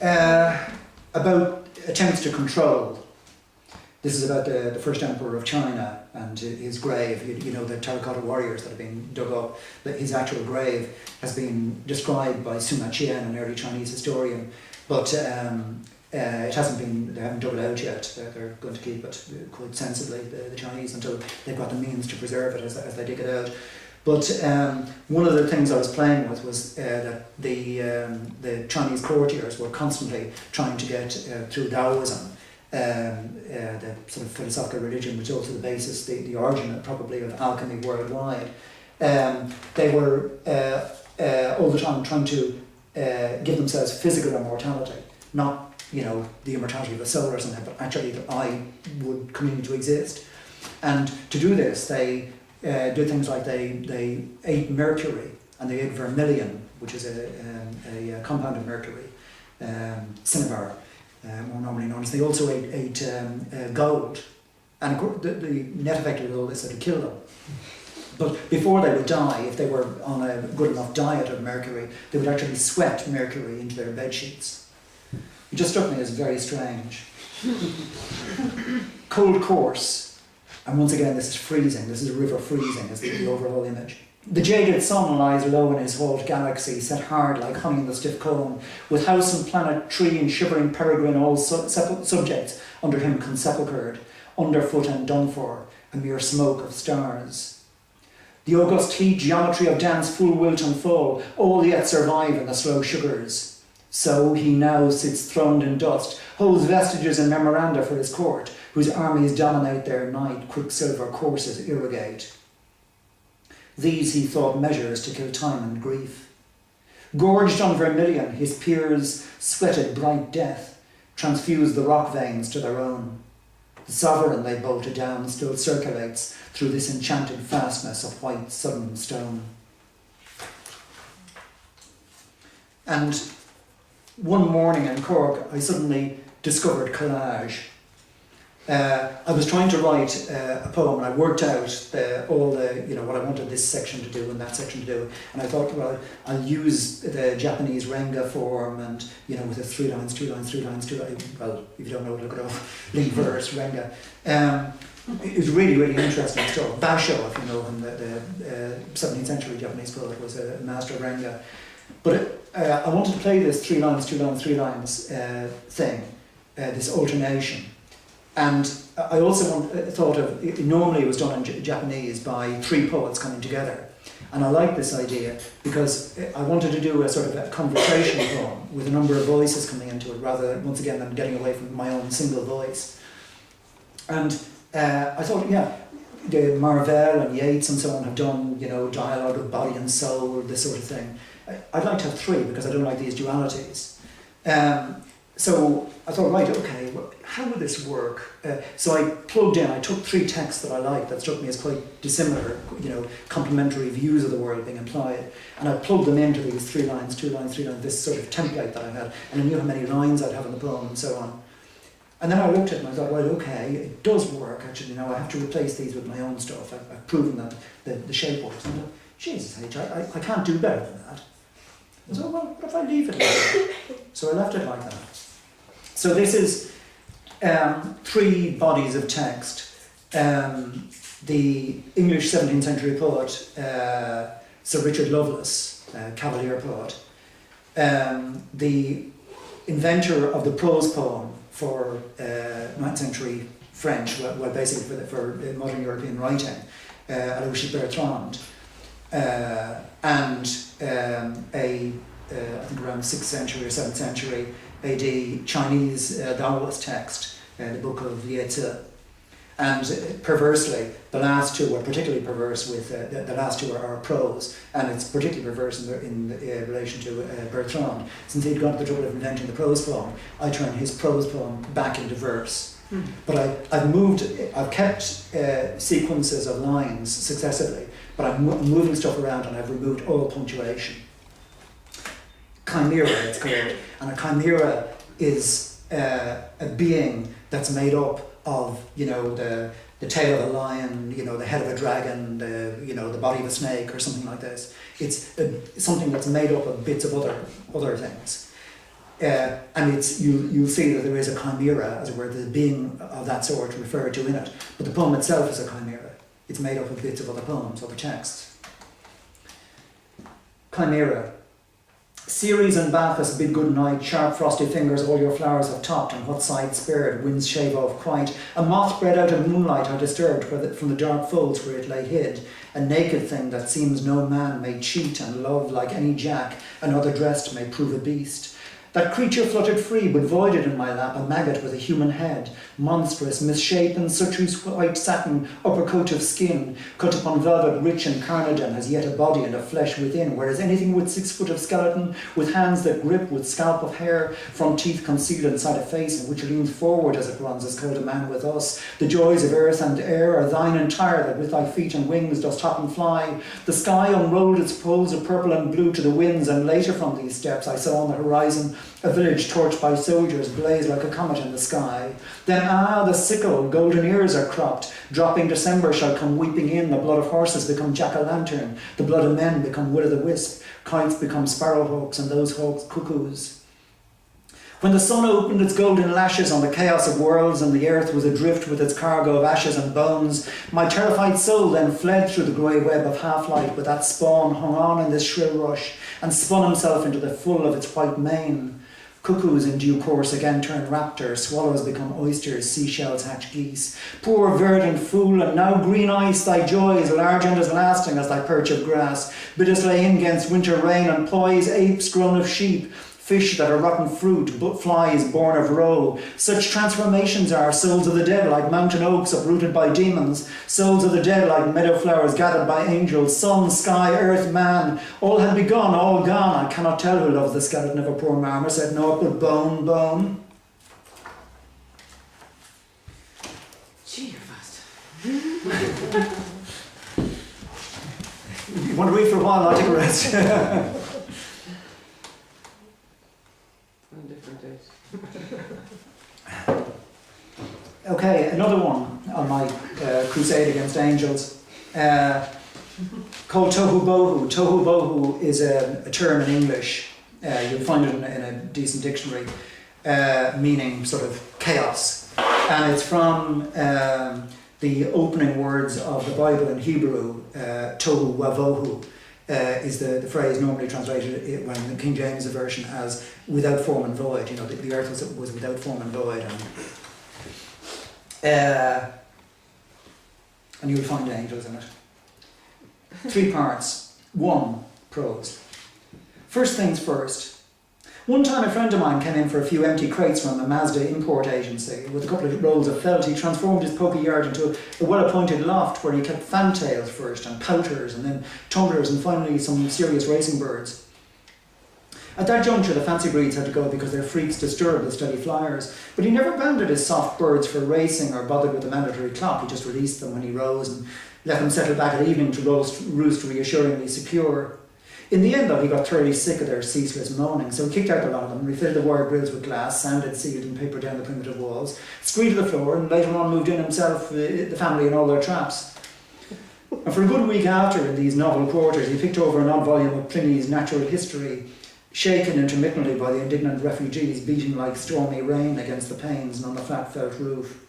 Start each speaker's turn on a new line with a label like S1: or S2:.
S1: about attempts to control. This is about the first emperor of China and his grave. You know, the terracotta warriors that have been dug up. His actual grave has been described by Sima Qian, an early Chinese historian, but it hasn't been. They haven't dug it out yet. They're going to keep it quite sensibly, the Chinese, until they've got the means to preserve it as they dig it out. But one of the things I was playing with was that the Chinese courtiers were constantly trying to get through Taoism, the sort of philosophical religion, which is also the basis, the origin probably of alchemy worldwide. They were all the time trying to give themselves physical immortality, not the immortality of the soul or something, but actually that I would continue to exist. And to do this, they did things like they ate mercury, and they ate vermilion, which is a compound of mercury, cinnabar, more normally known as. They also ate gold, and of course, the net effect of all this is to kill them. But before they would die, if they were on a good enough diet of mercury, they would actually sweat mercury into their bed sheets. It just struck me as very strange. Cold course, and once again this is freezing, this is a river freezing as the overall image. The jaded sun lies low in his walled galaxy, set hard like honey in the stiff cone, with house and planet, tree and shivering peregrine, all subjects under him consepulchred, underfoot and done for, a mere smoke of stars. The august heat, geometry of dance, full wilt and full, all yet survive in the slow sugars. So he now sits throned in dust, holds vestiges and memoranda for his court, whose armies dominate their night, quicksilver courses irrigate. These he thought measures to kill time and grief. Gorged on vermilion, his peers sweated bright death, transfused the rock veins to their own. The sovereign they bolted down still circulates through this enchanted fastness of white sudden stone. And one morning in Cork, I suddenly discovered collage. I was trying to write a poem, and I worked out all the, what I wanted this section to do and that section to do, and I thought, well, I'll use the Japanese renga form, and with the 3 lines, 2 lines, 3 lines, 2 lines. Well, if you don't know, look it up. Link verse renga. It was really, really interesting stuff. Basho, if you know him, the 17th century Japanese poet, was a master of renga. But I wanted to play this 3 lines, 2 lines, 3 lines thing, this alternation. And I also thought of, normally it was done in Japanese by 3 poets coming together. And I like this idea because I wanted to do a sort of a conversational poem with a number of voices coming into it, rather than, once again, I'm getting away from my own single voice. And I thought, the Marvell and Yeats and so on have done, dialogue of body and soul, this sort of thing. I'd like to have 3 because I don't like these dualities. So I thought, right, okay, well, how would this work? So I plugged in, I took 3 texts that I liked that struck me as quite dissimilar, complementary views of the world being implied, and I plugged them into these 3 lines, 2 lines, 3 lines, this sort of template that I had, and I knew how many lines I'd have in the poem and so on. And then I looked at it and I thought, right, okay, it does work, actually, I have to replace these with my own stuff. I've proven that the shape works. And I thought, Jesus H, I can't do better than that. So, well, what if I leave it like that? So I left it like that. So this is 3 bodies of text. The English 17th century poet, Sir Richard Lovelace, Cavalier poet, the inventor of the prose poem for 9th century French, well basically for modern European writing, Aloysius Bertrand, and I think around 6th century or 7th century AD Chinese Taoist text, the book of Liezi. And perversely, the last 2 are particularly perverse with, the last 2 are prose, and it's particularly perverse in relation to Bertrand. Since he'd gone to the trouble of inventing the prose poem, I turned his prose poem back into verse. But I've kept sequences of lines successively, but I'm moving stuff around and I've removed all punctuation. Chimera, it's called, and a chimera is a being that's made up of, the tail of a lion, the head of a dragon, the body of a snake, or something like this. It's something that's made up of bits of other things. And you'll see that there is a chimera, as it were, the being of that sort referred to in it. But the poem itself is a chimera. It's made up of bits of other poems, other texts. Chimera. Ceres and Bacchus bid good night, sharp frosty fingers all your flowers have topped, and what side spared, winds shave off quite. A moth bred out of moonlight are disturbed from the dark folds where it lay hid, a naked thing that seems no man may cheat and love like any jack, another dressed may prove a beast. That creature fluttered free, but voided in my lap, a maggot with a human head, monstrous, misshapen, such whose white satin upper coat of skin, cut upon velvet rich and carnadine, has yet a body and a flesh within, whereas anything with 6 foot of skeleton, with hands that grip, with scalp of hair, front teeth concealed inside a face, and which leans forward as it runs, is called a man with us. The joys of earth and air are thine entire, that with thy feet and wings dost hop and fly. The sky unrolled its poles of purple and blue to the winds, and later from these steps I saw on the horizon a village torched by soldiers blaze like a comet in the sky. Then the sickle, golden ears are cropped. Dropping December shall come weeping in. The blood of horses become jack-o'-lantern. The blood of men become will-o'-the-wisp. Kites become sparrowhawks, and those hawks cuckoos. When the sun opened its golden lashes on the chaos of worlds, and the earth was adrift with its cargo of ashes and bones, my terrified soul then fled through the grey web of half-light, but that spawn hung on in this shrill rush, and spun himself into the full of its white mane. Cuckoos in due course again turn raptor, swallows become oysters, seashells hatch geese. Poor verdant fool, and now green ice, thy joy is large and as lasting as thy perch of grass. Biddest lay in 'gainst winter rain, and poise apes grown of sheep, fish that are rotten fruit, but flies born of roe. Such transformations are souls of the dead, like mountain oaks uprooted by demons, souls of the dead like meadow flowers gathered by angels, sun, sky, earth, man, all had begun, all gone. I cannot tell who loves the skeleton of a poor marmoset, naught but bone, bone.
S2: Gee, you're fast.
S1: You want to read for a while? I'll take a rest.
S2: On different days.
S1: Okay, another one on my crusade against angels, called tohu bohu. Tohu bohu is a term in English. You'll find it in a decent dictionary, meaning sort of chaos. And it's from the opening words of the Bible in Hebrew, tohu wavohu. Is the phrase normally translated when the King James version as without form and void. You know, the earth was without form and void. And you'll find angels in it. 3 parts. 1, prose. First things first. One time a friend of mine came in for a few empty crates from a Mazda import agency. With a couple of rolls of felt, he transformed his pokey yard into a well-appointed loft where he kept fantails first, and pouters, and then tumblers, and finally some serious racing birds. At that juncture, the fancy breeds had to go because their freaks disturbed the steady flyers. But he never banded his soft birds for racing or bothered with the mandatory clock. He just released them when he rose and let them settle back at evening to roost reassuringly secure. In the end, though, he got thoroughly sick of their ceaseless moaning, so he kicked out a lot of them, refitted the wire grills with glass, sanded, sealed and papered down the primitive walls, screeded the floor, and later on moved in himself, the family and all their traps. And for a good week after, in these novel quarters, he picked over an odd volume of Pliny's Natural History, shaken intermittently by the indignant refugees beating like stormy rain against the panes and on the flat felt roof.